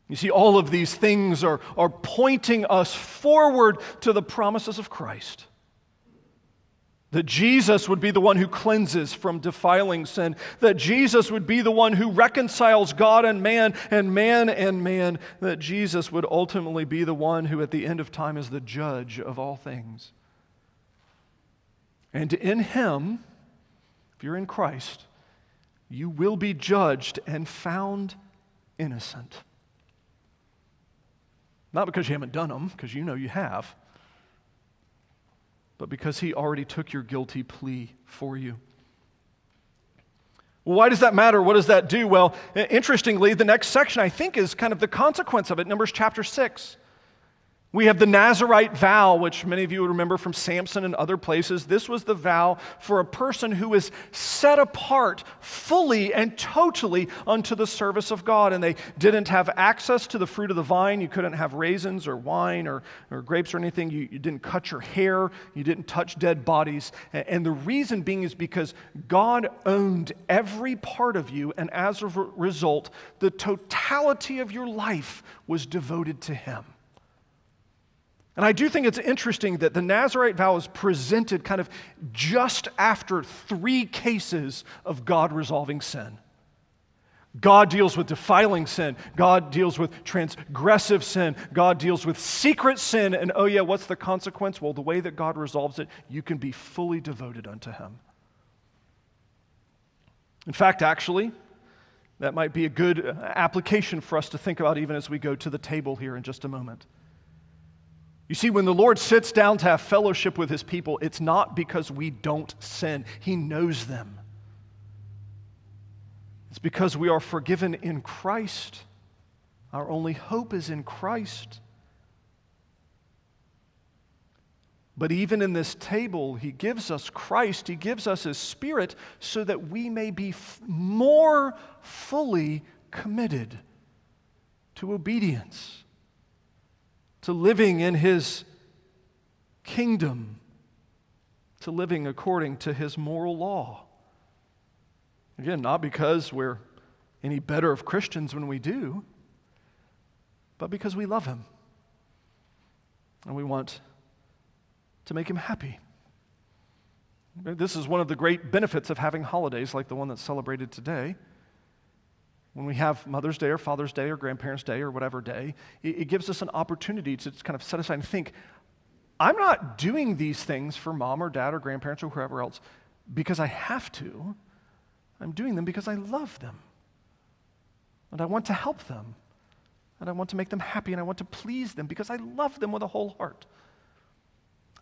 You see, all of these things are pointing us forward to the promises of Christ. That Jesus would be the one who cleanses from defiling sin. That Jesus would be the one who reconciles God and man and man and man. That Jesus would ultimately be the one who at the end of time is the judge of all things. And in Him, if you're in Christ, you will be judged and found innocent. Not because you haven't done them, because you know you have, but because He already took your guilty plea for you. Well, why does that matter? What does that do? Well, interestingly, the next section, I think, is kind of the consequence of it. Numbers chapter 6. We have the Nazirite vow, which many of you would remember from Samson and other places. This was the vow for a person who is set apart fully and totally unto the service of God. And they didn't have access to the fruit of the vine. You couldn't have raisins or wine or grapes or anything. You didn't cut your hair. You didn't touch dead bodies. And the reason being is because God owned every part of you, and as a result, the totality of your life was devoted to Him. And I do think it's interesting that the Nazirite vow is presented kind of just after 3 cases of God resolving sin. God deals with defiling sin. God deals with transgressive sin. God deals with secret sin. And oh yeah, what's the consequence? Well, the way that God resolves it, you can be fully devoted unto Him. In fact, actually, that might be a good application for us to think about even as we go to the table here in just a moment. You see, when the Lord sits down to have fellowship with His people, it's not because we don't sin. He knows them. It's because we are forgiven in Christ. Our only hope is in Christ. But even in this table, He gives us Christ, He gives us His Spirit so that we may be more fully committed to obedience, to living in His kingdom, to living according to His moral law. Again, not because we're any better of Christians when we do, but because we love Him and we want to make Him happy. This is one of the great benefits of having holidays like the one that's celebrated today. When we have Mother's Day or Father's Day or Grandparents' Day or whatever day, it gives us an opportunity to kind of set aside and think, I'm not doing these things for mom or dad or grandparents or whoever else because I have to. I'm doing them because I love them. And I want to help them. And I want to make them happy and I want to please them because I love them with a whole heart.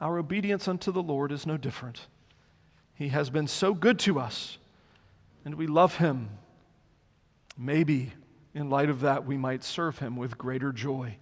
Our obedience unto the Lord is no different. He has been so good to us and we love Him. Maybe in light of that, we might serve Him with greater joy